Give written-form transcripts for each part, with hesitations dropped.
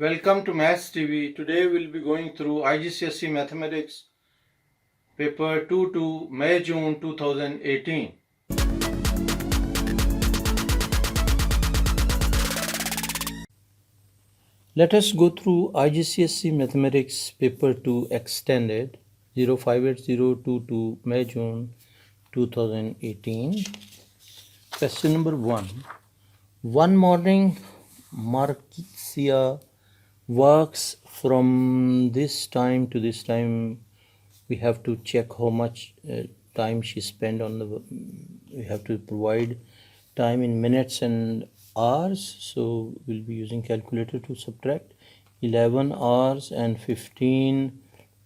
Welcome to Maths TV. Today we'll be going through IGCSE Mathematics Paper 2 May-June 2018. Let us go through IGCSE Mathematics Paper 2 Extended 058022 May-June 2018. Question number 1. One morning, Marcia works from this time to this time. We have to check how much time she spent on the. We have to provide time in minutes and hours. So we'll be using calculator to subtract 11 hours and 15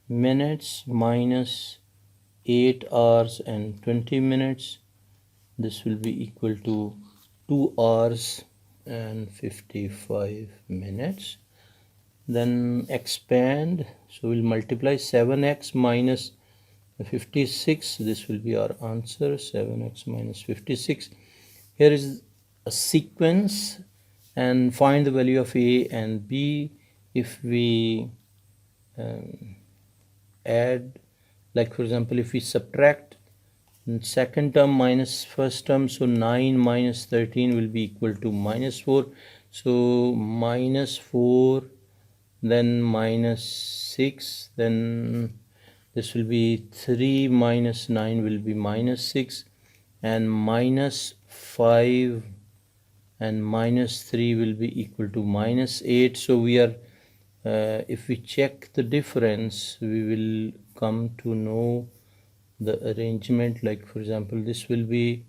minutes minus 8 hours and 20 minutes. This will be equal to 2 hours and 55 minutes. Then expand, so we'll multiply 7x minus 56. This will be our answer, 7x minus 56. Here is a sequence and find the value of a and b. If we add, like for example, if we subtract second term minus first term, so 9 minus 13 will be equal to minus 4. So minus 4, then minus 6, then this will be 3 minus 9 will be minus 6, and minus 5 and minus 3 will be equal to minus 8. So we are if we check the difference, we will come to know the arrangement. Like for example, this will be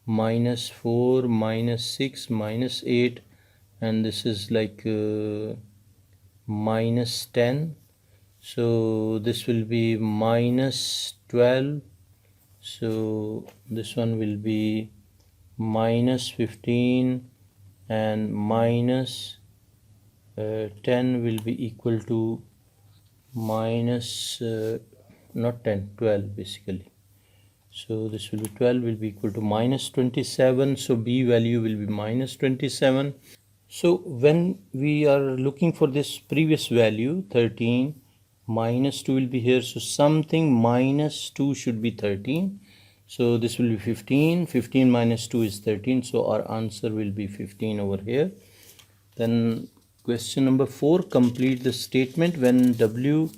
minus 4 minus 6 minus 8, and this is like minus 10. So this will be minus 12. So this one will be minus 15, and minus 10 will be equal to minus not 10, 12 basically. So this will be 12 will be equal to minus 27. So b value will be minus 27. So when we are looking for this previous value 13, minus 2 will be here. So something minus 2 should be 13. So this will be 15. 15 minus 2 is 13. So our answer will be 15 over here. Then question number 4, complete the statement. When w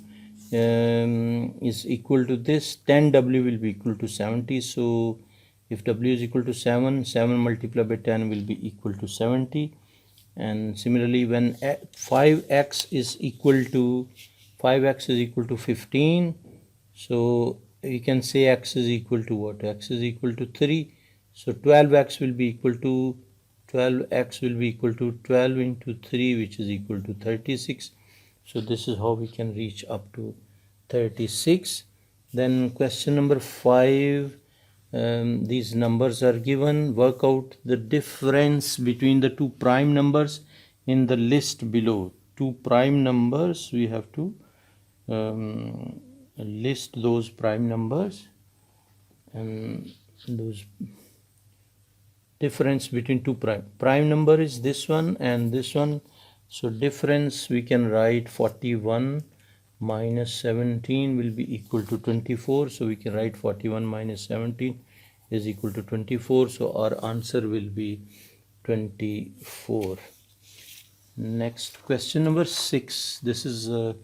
is equal to this, 10w will be equal to 70. So if w is equal to 7, 7 multiplied by 10 will be equal to 70. And similarly, when 5x is equal to 15, so we can say x is equal to what? X is equal to 3. So 12x will be equal to 12x will be equal to 12 into 3, which is equal to 36. So this is how we can reach up to 36. Then question number 5, these numbers are given. Work out the difference between the two prime numbers in the list below. Two prime numbers, we have to list those prime numbers, and those difference between two prime number is this one and this one. So difference we can write 41 minus 17 will be equal to 24. So we can write 41 minus 17 is equal to 24. So our answer will be 24. Next, question number 6. This is a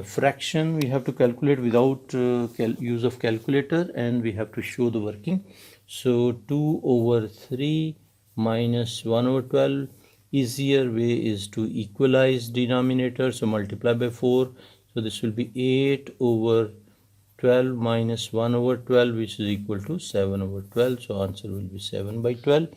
fraction. We have to calculate without use of calculator, and we have to show the working. So 2 over 3 minus 1 over 12. Easier way is to equalize denominator. So multiply by 4. So this will be 8 over 12 minus 1 over 12, which is equal to 7 over 12. So answer will be 7 by 12.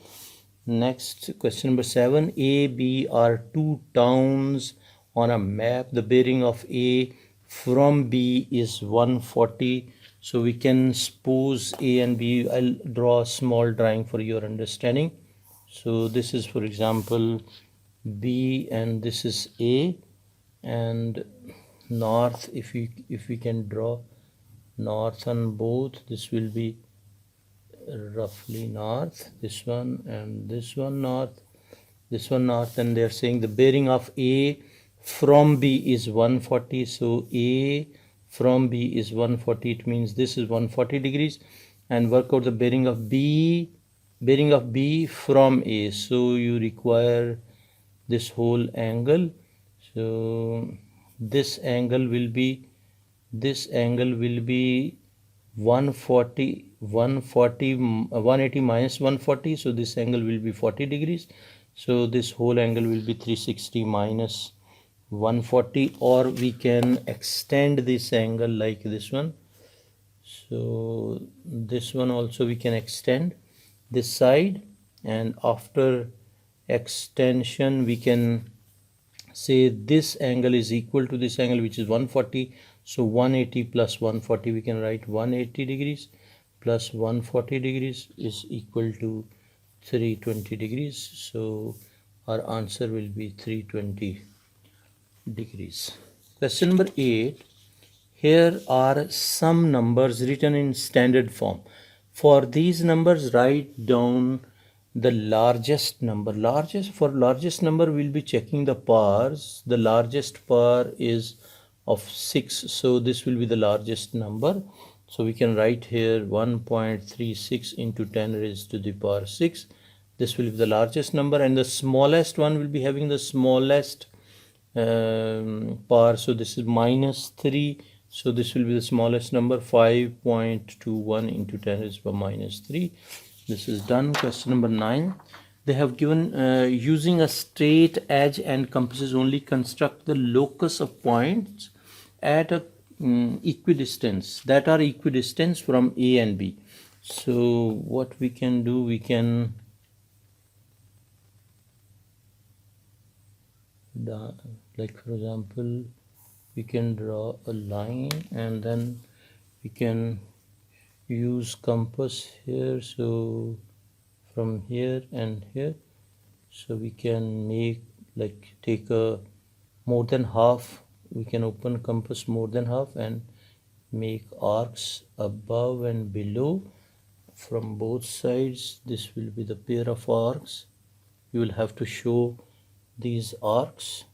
Next, question number 7. A, B are two towns on a map. The bearing of A from B is 140. So we can suppose A and B. I'll draw a small drawing for your understanding. So this is, for example, B, and this is A, and north. If we can draw north on both, this will be roughly north. This one and this one north. This one north, and they are saying the bearing of A from B is 140, so A from B is 140, it means this is 140 degrees, and work out the bearing of B from A. So you require this whole angle, so this angle will be 180 minus 140, so this angle will be 40 degrees. So this whole angle will be 360 minus 140, or we can extend this angle like this one. So this one also we can extend this side, and after extension we can say this angle is equal to this angle, which is 140. So 180 plus 140, we can write 180 degrees plus 140 degrees is equal to 320 degrees. So our answer will be 320 degrees. Question number 8. Here are some numbers written in standard form. For these numbers, write down the largest number. For largest number, we'll be checking the powers. The largest power is of 6, so this will be the largest number. So we can write here 1.36 into 10 raised to the power 6. This will be the largest number, and the smallest one will be having the smallest power. So this is minus 3. So this will be the smallest number, 5.21 into 10 raised to the power minus 3. This is done. Question number 9. They have given using a straight edge and compasses only construct the locus of points at a equidistance that are equidistant from A and B. So what we can do, we can like for example, we can draw a line and then we can use compass here, so from here and here, so we can make like take a more than half, we can open compass more than half and make arcs above and below from both sides. This will be the pair of arcs. You will have to show these arcs.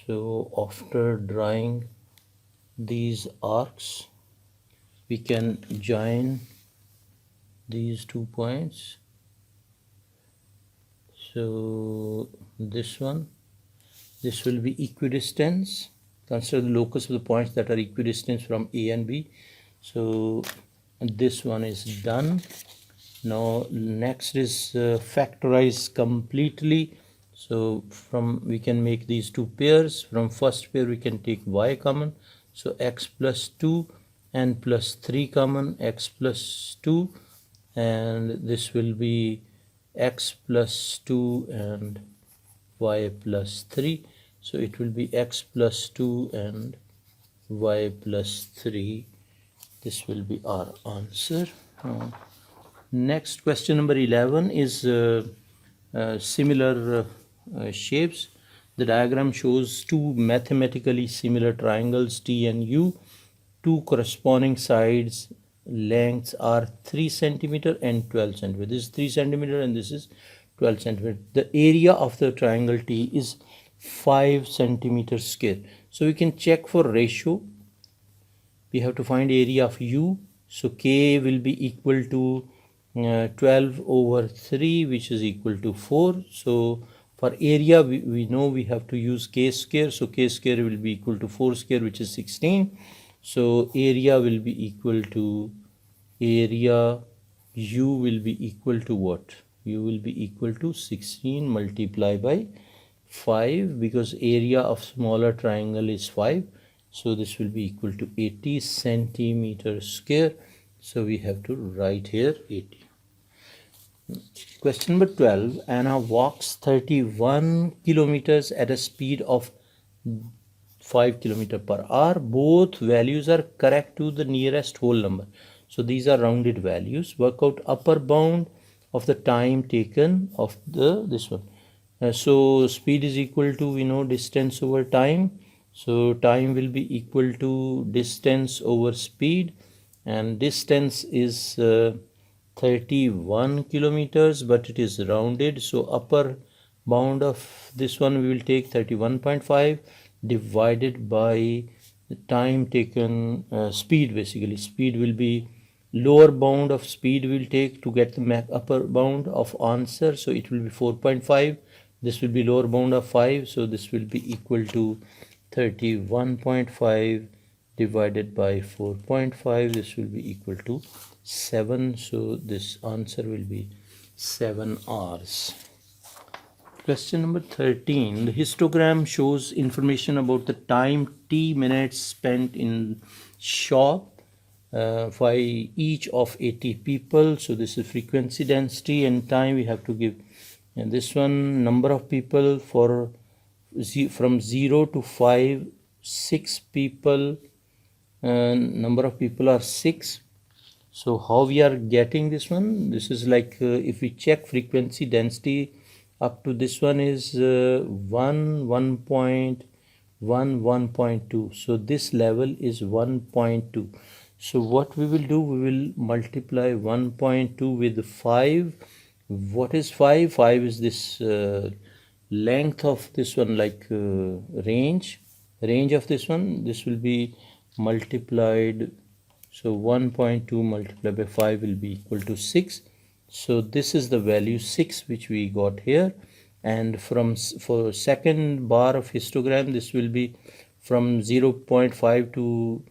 So after drawing these arcs, we can join these 2 points. So this one, this will be equidistance. Consider the locus of the points that are equidistant from A and B. So this one is done. Now next is factorize completely. So from we can make these two pairs. From first pair we can take y common. So x plus 2 and plus 3 common, x plus 2, and this will be x plus 2 and y plus 3. So it will be x plus 2 and y plus 3. This will be our answer. Next, question number 11 is similar shapes. The diagram shows two mathematically similar triangles T and U. Two corresponding sides lengths are 3 centimeter and 12 centimeter. This is 3 centimeter and this is 12 centimeter. The area of the triangle T is 5 centimeters square. So we can check for ratio. We have to find area of U. So K will be equal to 12 over 3, which is equal to 4. So for area, we know we have to use K square. So K square will be equal to 4 square, which is 16. So area will be equal to, area U will be equal to what? U will be equal to 16 multiplied by 5, because area of smaller triangle is 5. So this will be equal to 80 centimeters square. So we have to write here 80. Question number 12. Anna walks 31 kilometers at a speed of 5 km per hour. Both values are correct to the nearest whole number. So these are rounded values. Work out upper bound of the time taken of this one. So speed is equal to, we know, distance over time. So time will be equal to distance over speed, and distance is 31 kilometers, but it is rounded. So upper bound of this one we will take 31.5 divided by the time taken, speed basically. Speed will be lower bound of speed we will take to get the upper bound of answer, so it will be 4.5. This will be lower bound of 5, so this will be equal to 31.5 divided by 4.5. This will be equal to 7, so this answer will be 7 hours. Question number 13. The histogram shows information about the time t minutes spent in shop by each of 80 people. So this is frequency, density, and time we have to give. And this one, number of people for from 0 to 5, 6 people. Number of people are 6. So how we are getting this one? This is like if we check frequency, density up to this one is 1.1, 1.2. So this level is 1.2. So what we will do, we will multiply 1.2 with 5. What is 5? 5 is this length of this one, like range of this one. This will be multiplied, so 1.2 multiplied by 5 will be equal to 6. So this is the value 6 which we got here. And for second bar of histogram, this will be from 0.5 to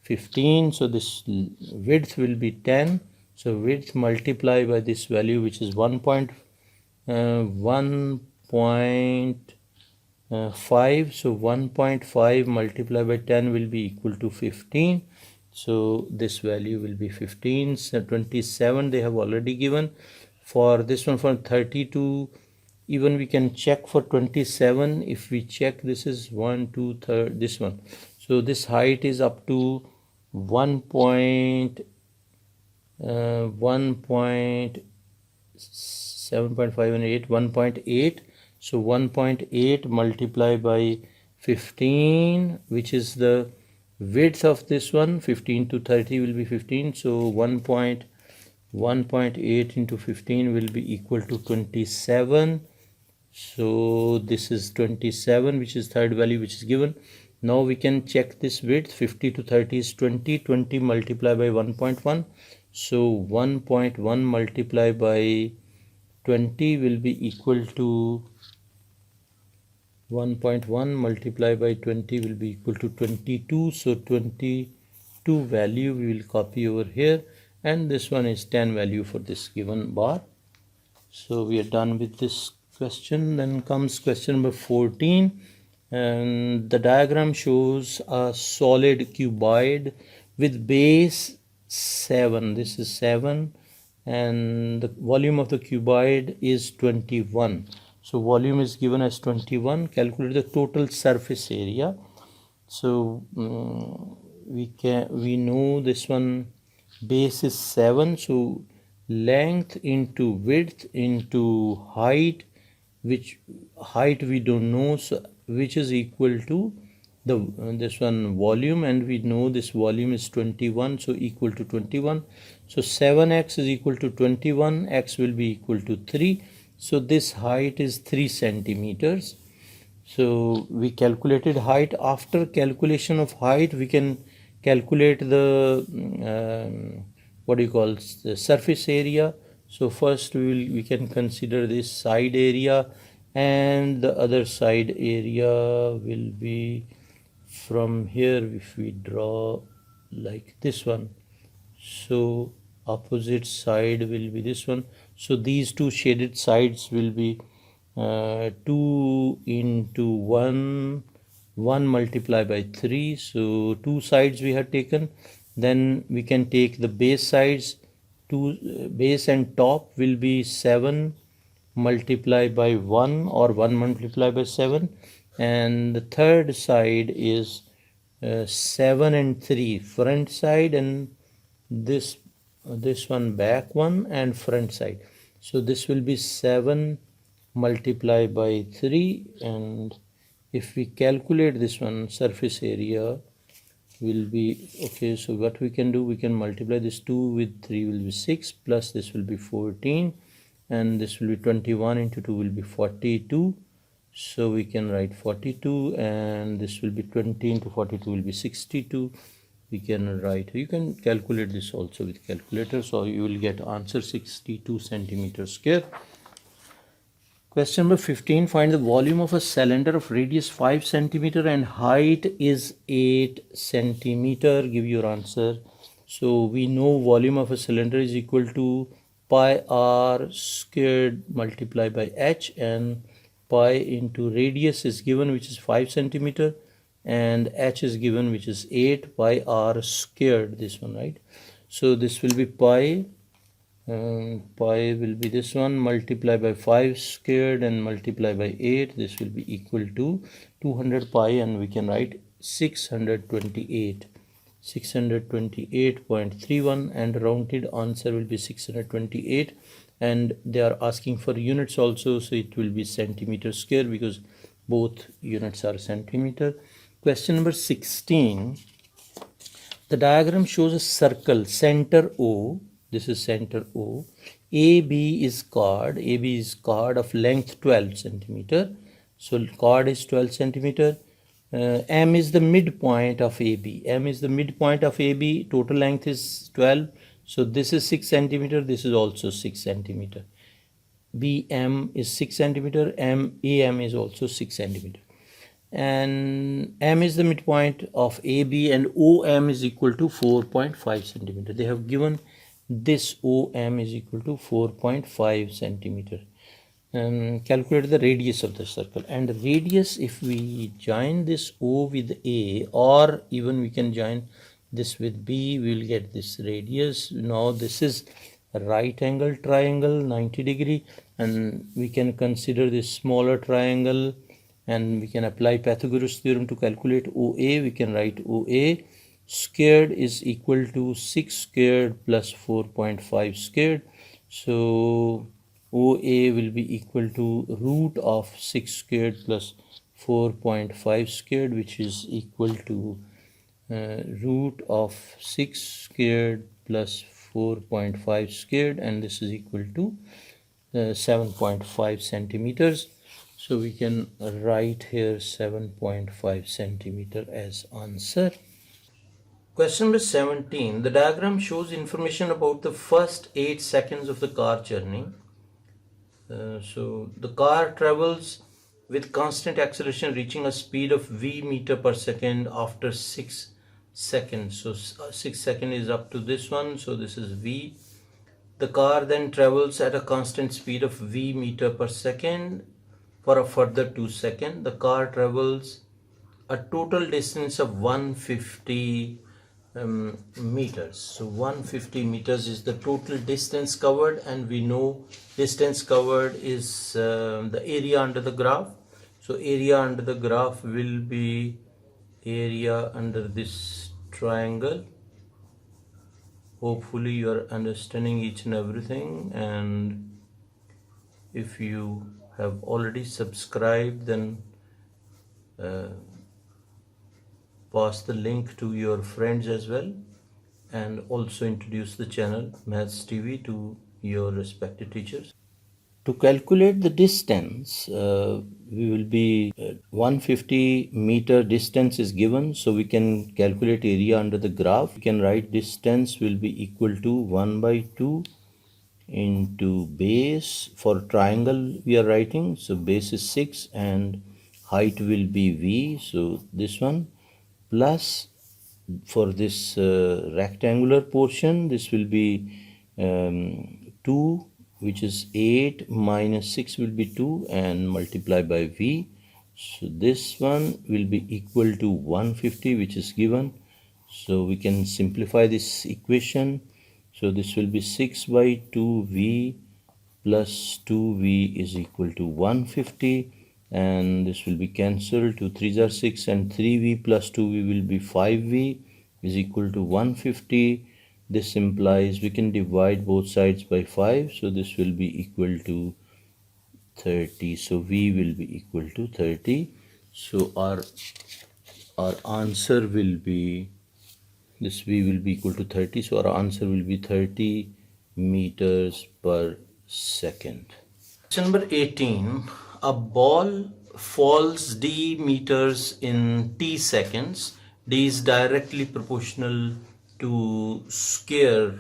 15. So this width will be 10. So width multiplied by this value, which is 1.5. So 1.5 multiplied by 10 will be equal to 15. So this value will be 15. So 27 they have already given. For this one, from 30 to, even we can check for 27. If we check, this is 1, 2, 3, this one. So this height is up to 1.7.5 and 8, 1.8. So 1.8 multiplied by 15, which is the width of this one. 15 to 30 will be 15. So 1.8 into 15 will be equal to 27. So this is 27, which is third value which is given. Now we can check this width. 50 to 30 is 20. 20 multiplied by 1.1. So 1.1 multiplied by 20 will be equal to 1.1 multiplied by 20 will be equal to 22. So 22 value we will copy over here, and this one is 10 value for this given bar. So we are done with this question. Then comes question number 14, and the diagram shows a solid cuboid with base 7. This is 7, and the volume of the cuboid is 21. So volume is given as 21. Calculate the total surface area. So we know this one base is 7. So length into width into height, which height we don't know, so which is equal to the this one volume, and we know this volume is 21, so equal to 21. So 7x is equal to 21. X will be equal to 3. So this height is 3 centimeters. So we calculated height. After calculation of height, we can calculate the what do you call the surface area. So first we can consider this side area, and the other side area will be from here. If we draw like this one, so opposite side will be this one. So these two shaded sides will be 2 into 1 multiplied by 3. So 2 sides we have taken. Then we can take the base sides. Base and top will be 7 multiplied by 1, or 1 multiplied by 7. And the third side is 7 and 3, front side, and this one back one, and front side. So this will be 7 multiplied by 3, and if we calculate this one, surface area will be, okay, so what we can do, we can multiply this 2 with 3 will be 6, plus this will be 14, and this will be 21 into 2 will be 42. So we can write 42, and this will be 20 into 42 will be 62. We can write, you can calculate this also with calculator, so you will get answer 62 centimeters square. Question number 15, find the volume of a cylinder of radius 5 centimeter and height is 8 centimeter. Give your answer. So we know volume of a cylinder is equal to pi r squared multiplied by h, and pi into radius is given, which is 5 centimeter, and h is given, which is 8 pi r squared, this one, right? So this will be pi will be this one, multiply by 5 squared and multiply by 8. This will be equal to 200 pi, and we can write 628.31, and rounded answer will be 628, and they are asking for units also, so it will be centimeter square because both units are centimeter. Question number 16, the diagram shows a circle, center O. This is center O. AB is chord of length 12 centimeter. So chord is 12 centimeter. M is the midpoint of AB. M is the midpoint of AB. Total length is 12. So this is 6 centimeter. This is also 6 centimeter. BM is 6 centimeter. AM is also 6 centimeter. And M is the midpoint of AB, and OM is equal to 4.5 centimeter. They have given this OM is equal to 4.5 centimeter. Calculate the radius of the circle, and the radius, if we join this O with A, or even we can join this with B, we will get this radius. Now this is a right angle triangle, 90 degree, and we can consider this smaller triangle, and we can apply Pythagoras theorem to calculate OA. We can write OA squared is equal to 6 squared plus 4.5 squared. So OA will be equal to root of 6 squared plus 4.5 squared, which is equal to root of 6 squared plus 4.5 squared, and this is equal to 7.5 centimeters. So we can write here 7.5 centimeter as answer. Question number 17. The diagram shows information about the first 8 seconds of the car journey. So the car travels with constant acceleration, reaching a speed of v meter per second after 6 seconds. So 6 seconds is up to this one. So this is v. The car then travels at a constant speed of v meter per second for a further 2 seconds. The car travels a total distance of 150 meters. So 150 meters is the total distance covered, and we know distance covered is the area under the graph. So area under the graph will be area under this triangle. Hopefully you are understanding each and everything, and if you have already subscribed, then pass the link to your friends as well, and also introduce the channel Maths TV to your respected teachers. To calculate the distance, we will be 150 meter distance is given, so we can calculate area under the graph. We can write distance will be equal to 1 by 2 into base. For triangle we are writing, so base is 6 and height will be v, so this one, plus for this rectangular portion, this will be 2, which is 8 minus 6 will be 2, and multiply by v. So this one will be equal to 150, which is given. So we can simplify this equation. So this will be 6 by 2v plus 2v is equal to 150, and this will be cancelled. 2 3s are 6, and 3v plus 2v will be 5v is equal to 150. This implies we can divide both sides by 5, so this will be equal to 30. So v will be equal to 30. So our answer will be, this v will be equal to 30. So our answer will be 30 meters per second. Question number 18. A ball falls d meters in t seconds. D is directly proportional to square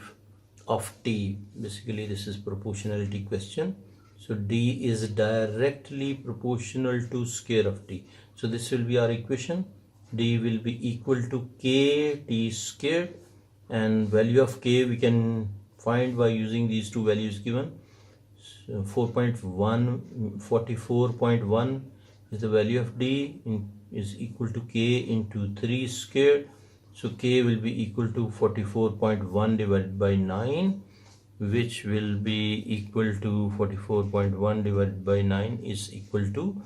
of t. Basically, this is proportionality question. So d is directly proportional to square of t. So this will be our equation. D will be equal to k t squared, and value of k we can find by using these two values given. So 44.1 is the value of d is equal to k into 3 squared. So k will be equal to 44.1 divided by 9, which will be equal to 44.1 divided by 9 is equal to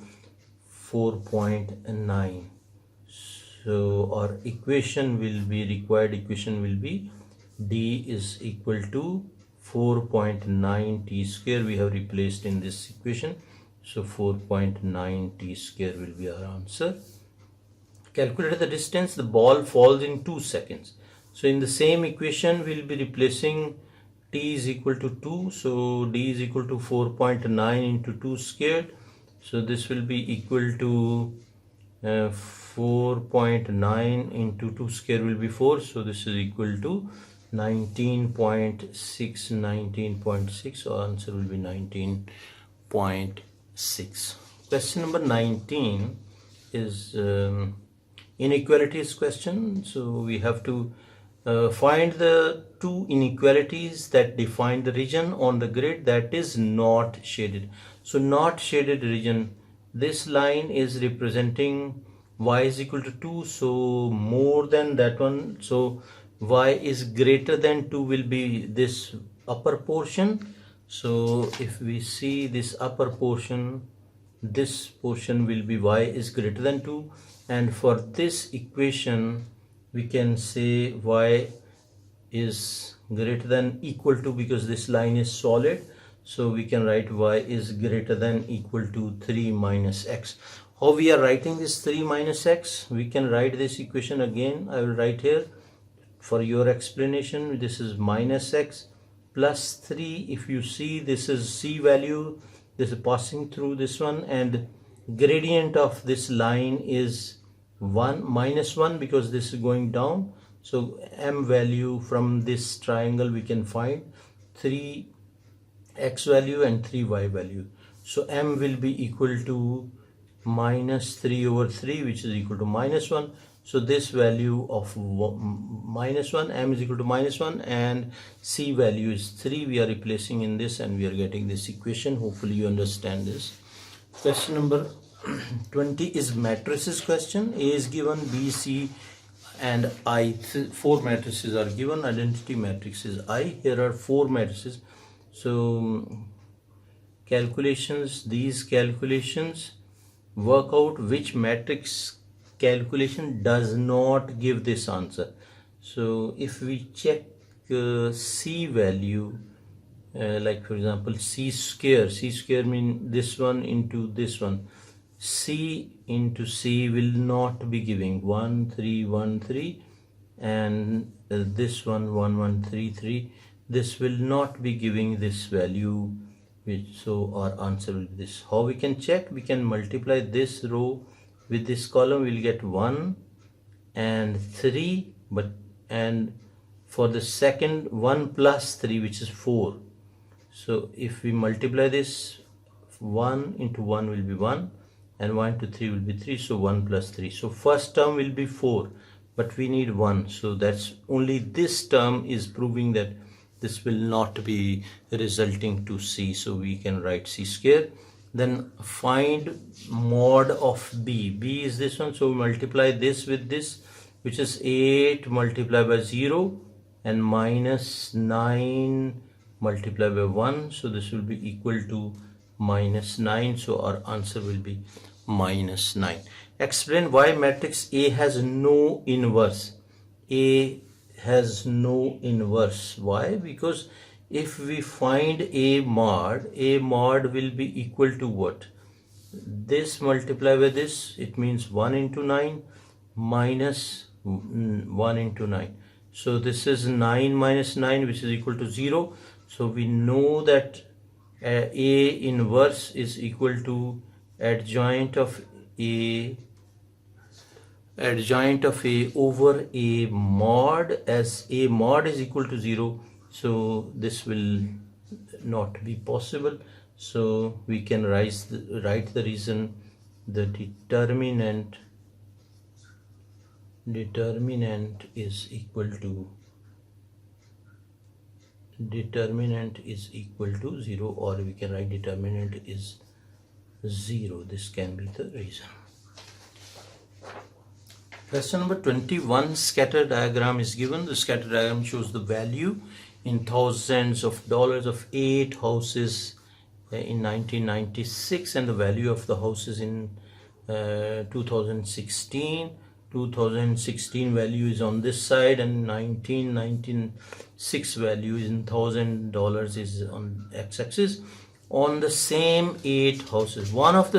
4.9. So our equation will be, required equation will be d is equal to 4.9 t square. We have replaced in this equation. So 4.9 t square will be our answer. Calculate the distance the ball falls in 2 seconds. So in the same equation we'll be replacing t is equal to 2. So d is equal to 4.9 into 2 squared. So this will be equal to 4.9 into 2 square will be 4. So this is equal to 19.6. So answer will be 19.6. Question number 19 is inequalities question. So we have to find the two inequalities that define the region on the grid that is not shaded. So not shaded region, this line is representing y is equal to 2, so more than that one. So y is greater than 2 will be this upper portion. So if we see this upper portion, this portion will be y is greater than 2, and for this equation we can say y is greater than equal to, because this line is solid, so we can write y is greater than equal to 3 minus x. How we are writing this 3 minus x? We can write this equation again. I will write here for your explanation. This is minus x plus 3. If you see, this is c value, this is passing through this one, and gradient of this line is 1 minus 1 because this is going down. So m value from this triangle we can find 3x value and 3y value. So m will be equal to minus 3 over 3, which is equal to minus 1. So this value of minus 1, m is equal to minus 1, and c value is 3. We are replacing in this and we are getting this equation. Hopefully you understand this. Question number 20 is matrices question. A is given, B, C and I. 4 matrices are given. Identity matrix is I. Here are 4 matrices. So calculations, these calculations work out which matrix calculation does not give this answer. So if we check C value, like for example C square means this one into this one. C into C will not be giving 1 3 1 3, and this one 1 1 3 3. This will not be giving this value, which, so our answer will be this. How we can check? We can multiply this row with this column. We'll get 1 and 3, and for the second 1 plus 3, which is 4. So if we multiply this, 1 into 1 will be 1, and 1 to 3 will be 3. So 1 plus 3. So first term will be 4, but we need 1. So that's only this term is proving that this will not be resulting to C. So we can write C square. Then find mod of B. B is this one. So we multiply this with this, which is 8 multiplied by 0 and minus 9 multiplied by 1. So this will be equal to minus 9. So our answer will be minus 9. Explain why matrix A has no inverse. A has no inverse. Why? Because if we find A mod will be equal to what? This multiplied by this, it means 1 into 9 minus 1 into 9. So this is 9 minus 9, which is equal to 0. So we know that A inverse is equal to adjoint of A over A mod, as A mod is equal to 0, so this will not be possible. So we can write the reason. The determinant is equal to 0, or we can write determinant is 0. This can be the reason. Question number 21, scatter diagram is given. The scatter diagram shows the value in thousands of dollars of 8 houses in 1996 and the value of the houses in 2016. 2016 value is on this side and 1996 value is in $1,000 is on x-axis. On the same 8 houses, one of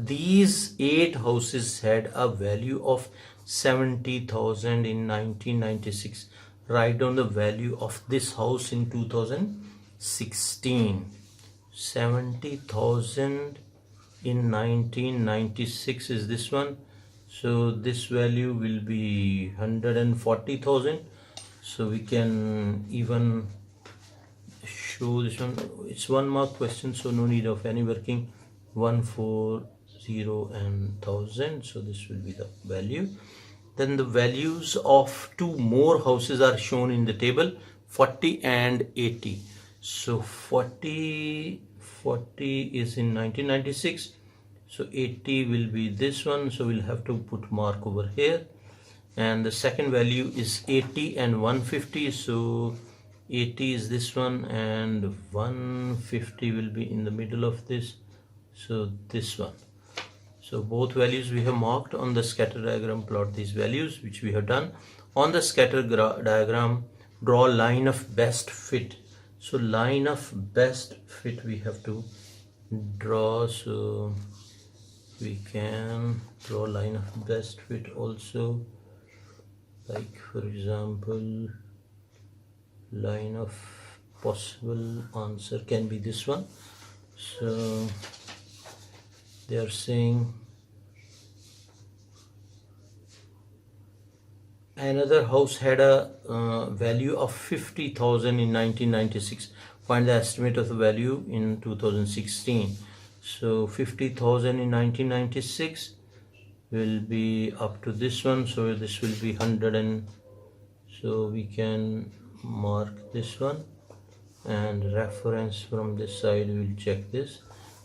these 8 houses had a value of 70,000 in 1996. Write down the value of this house in 2016. 70,000 in 1996 is this one, so this value will be 140,000. so we can even show this one. It's 1 mark question, so no need of any working. 140 and 1000, so this will be the value. Then the values of 2 more houses are shown in the table, 40 and 80. So 40 is in 1996, so 80 will be this one, so we'll have to put mark over here. And the second value is 80 and 150, so 80 is this one and 150 will be in the middle of this, so this one. So both values we have marked on the scatter diagram. Plot these values, which we have done. On the scatter diagram, draw line of best fit. So line of best fit we have to draw, so we can draw line of best fit also, like for example line of possible answer can be this one. So they are saying another house had a value of 50,000 in 1996. Find the estimate of the value in 2016. So 50,000 in 1996 will be up to this one, so this will be 100, and so we can mark this one and reference from this side. We will check this.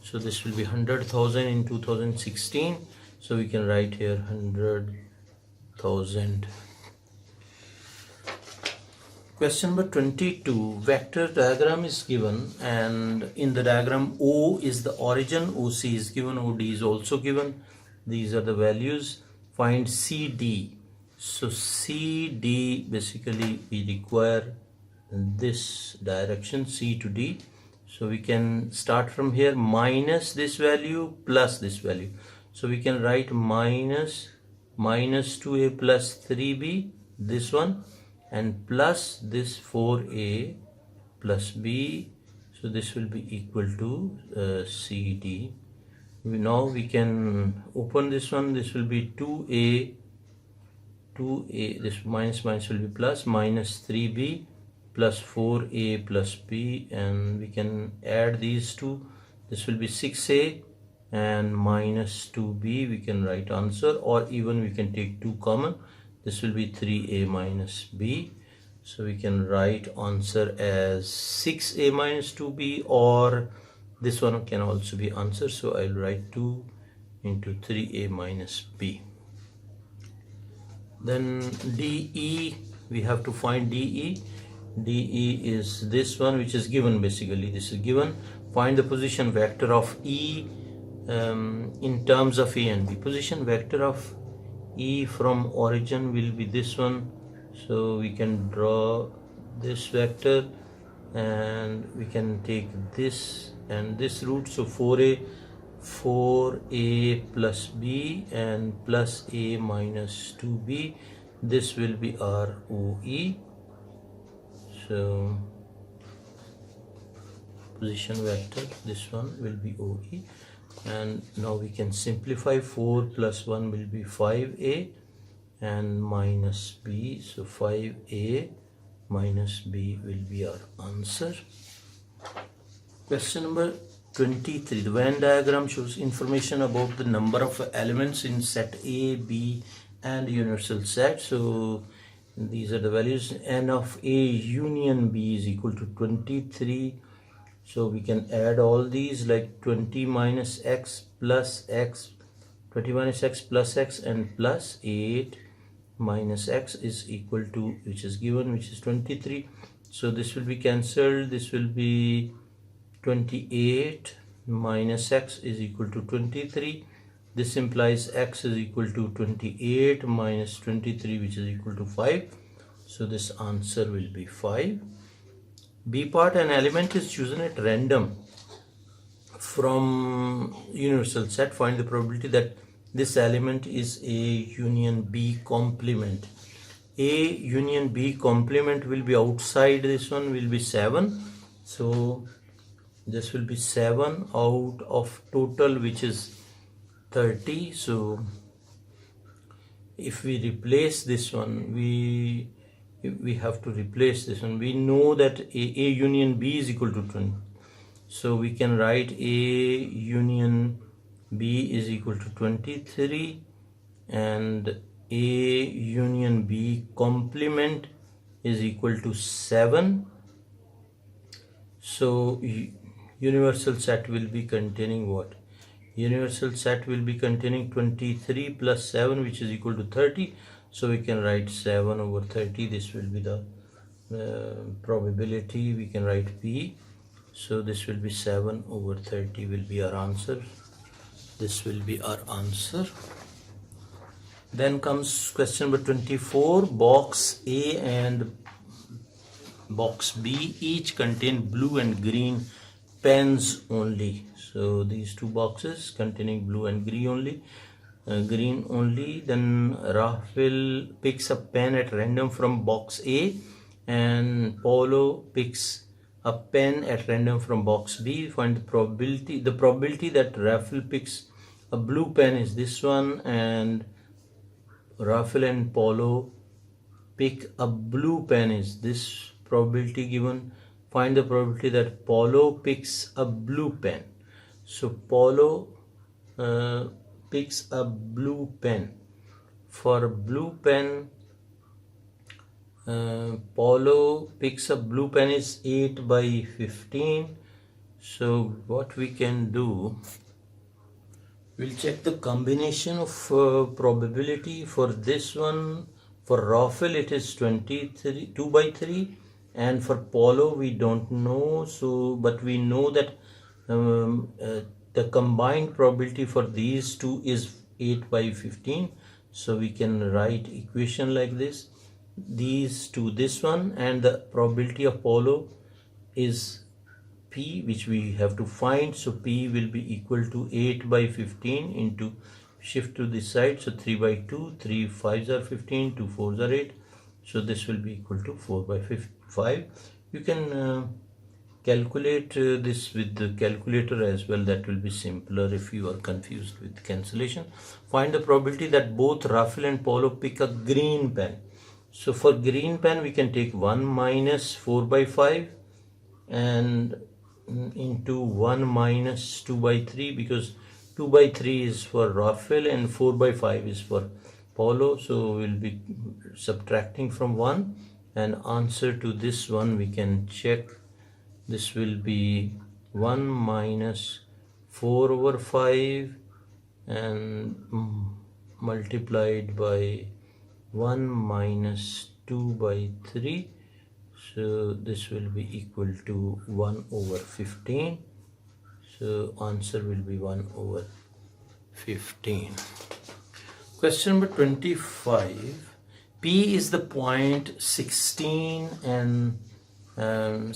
So this will be 100,000 in 2016, so we can write here 100,000. Question number 22, vector diagram is given, and in the diagram O is the origin, OC is given, OD is also given. These are the values. Find CD. So CD, basically we require this direction, C to D. So we can start from here, minus this value plus this value. So we can write minus 2a plus 3b, this one, and plus this 4a plus b. So this will be equal to CD. Now we can open this one. This will be 2a, this minus will be plus, minus 3b plus 4a plus b, and we can add these two. This will be 6a and minus 2b. We can write answer, or even we can take 2 common. This will be 3a minus b. So we can write answer as 6a minus 2b, or this one can also be answer. So I'll write 2 into 3a minus b. Then DE, we have to find DE. DE is this one, which is given. Basically this is given. Find the position vector of E in terms of A and B. Position vector of E from origin will be this one. So we can draw this vector and we can take this and this root. So 4a plus b and plus a minus 2b. This will be our OE. So position vector, this one will be OE. And now we can simplify. 4 plus 1 will be 5a and minus b, so 5a minus b will be our answer. Question number 23. The Venn diagram shows information about the number of elements in set A, B and universal set. So these are the values. N of A union B is equal to 23. So we can add all these, like 20 minus x plus x, 20 minus x plus x and plus 8 minus x is equal to, which is given, which is 23. So this will be cancelled. This will be 28 minus x is equal to 23. This implies x is equal to 28 minus 23, which is equal to 5. So this answer will be 5. B part, an element is chosen at random from universal set. Find the probability that this element is A union B complement. A union B complement will be outside this one, will be 7. So this will be 7 out of total, which is 30. So if we replace this one, we have to replace this one. We know that A union B is equal to 20. So we can write A union B is equal to 23 and A union B complement is equal to 7. So universal set will be containing what? Universal set will be containing 23 plus 7, which is equal to 30. So we can write 7 over 30. This will be the probability. We can write P. So this will be 7 over 30 will be our answer. This will be our answer. Then comes question number 24. Box A and box B each contain blue and green pens only. So these two boxes containing blue and green only. Then Rahul picks a pen at random from box A and Paulo picks a pen at random from box B. Find the probability. The probability that Rahul picks a blue pen is this one, and Rahul and Paulo pick a blue pen is this probability given. Find the probability that Paulo picks a blue pen. So Paulo picks a blue pen. For a blue pen, Paulo picks a blue pen is 8 by 15. So what we can do, we'll check the combination of probability for this one. For Rahul it is 23, 2 by 3, and for Paulo we don't know. So but we know that the combined probability for these two is 8 by 15. So we can write equation like this. These two, this one, and the probability of Paulo is P, which we have to find. So P will be equal to 8 by 15 into, shift to this side, so 3 by 2, 3 5s are 15, 2 4s are 8. So this will be equal to 4 by 5. You can calculate this with the calculator as well. That will be simpler if you are confused with cancellation. Find the probability that both Rahul and Paulo pick a green pen. So for green pen we can take 1 minus 4 by 5 and into 1 minus 2 by 3, because 2 by 3 is for Rahul and 4 by 5 is for Paulo. So we'll be subtracting from 1, and answer to this one we can check. This will be 1 minus 4 over 5 and multiplied by 1 minus 2 by 3. So this will be equal to 1 over 15. So answer will be 1 over 15. Question number 25. P is the point 16 and 9,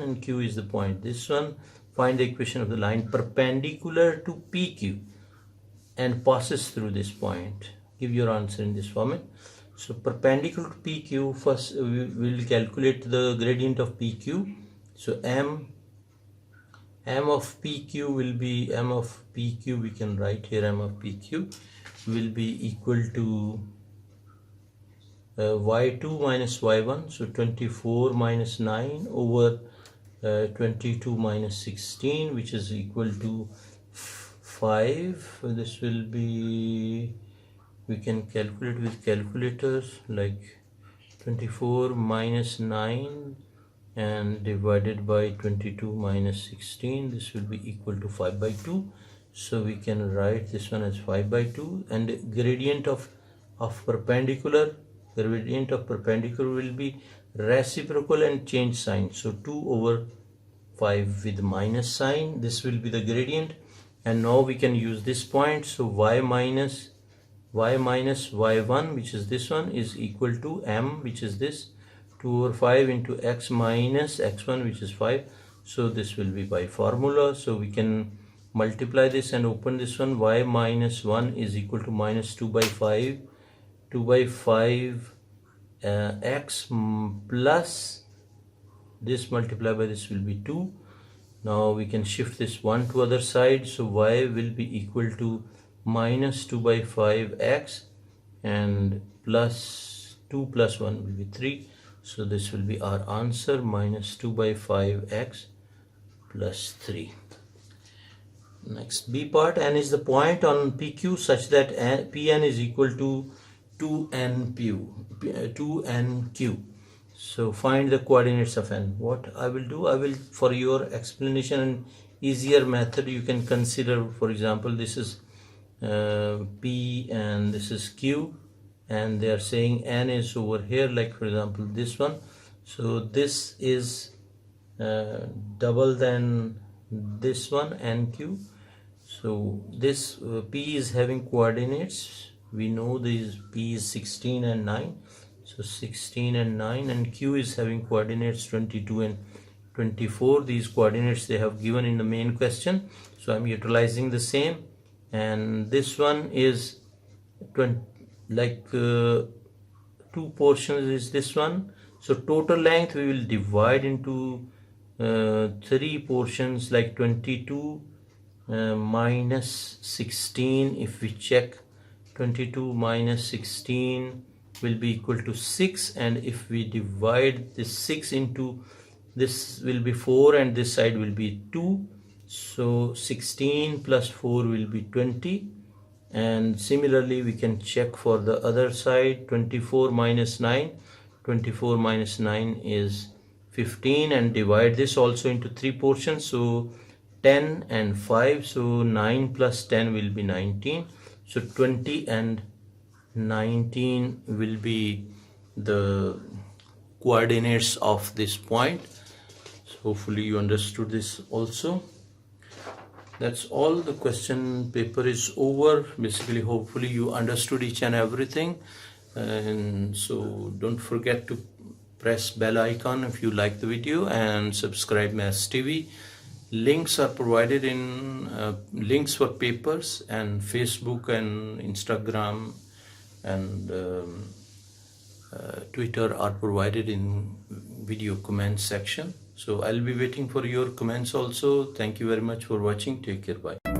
and Q is the point this one. Find the equation of the line perpendicular to PQ and passes through this point. Give your answer in this format. So perpendicular to PQ, first we will calculate the gradient of PQ. So m of PQ will be m of PQ, we can write here m of PQ will be equal to y2 minus y1, so 24 minus 9 over 22 minus 16, which is equal to 5. This will be, we can calculate with calculators, like 24 minus 9 and divided by 22 minus 16, this will be equal to 5 by 2. So we can write this one as 5 by 2, and gradient of perpendicular will be reciprocal and change sign. So 2 over 5 with minus sign, this will be the gradient. And now we can use this point. So y minus y1, which is this one, is equal to m, which is this 2 over 5 into x minus x1, which is 5. So this will be by formula. So we can multiply this and open this one. Y minus 1 is equal to minus 2 by 5 x plus this multiplied by this will be 2. Now we can shift this 1 to other side. So y will be equal to minus 2 by 5 x and plus 2 plus 1 will be 3. So this will be our answer, minus 2 by 5 x plus 3. Next, B part. N is the point on PQ such that Pn is equal to 2nq. So find the coordinates of n. What I will do, I will, for your explanation and easier method, you can consider, for example, this is P and this is Q, and they are saying n is over here, like for example this one. So this is double than this one, nq. So this P is having coordinates. We know this P is 16 and 9. So 16 and 9, and Q is having coordinates 22 and 24. These coordinates they have given in the main question. So I'm utilizing the same. And this one is 20, like 2 portions is this one. So total length we will divide into 3 portions, like 22 minus 16. If we check, 22 minus 16 will be equal to 6, and if we divide this 6 into, this will be 4 and this side will be 2. So 16 plus 4 will be 20. And similarly we can check for the other side, 24 minus 9. 24 minus 9 is 15, and divide this also into 3 portions. So 10 and 5. So 9 plus 10 will be 19. So 20 and 19 will be the coordinates of this point. So hopefully you understood this also. That's all. The question paper is over. Basically, hopefully you understood each and everything. And so don't forget to press bell icon if you like the video, and subscribe Maths TV. Links are provided in links for papers, and Facebook and Instagram and Twitter are provided in video comments section. So I'll be waiting for your comments also. Thank you very much for watching. Take care. Bye.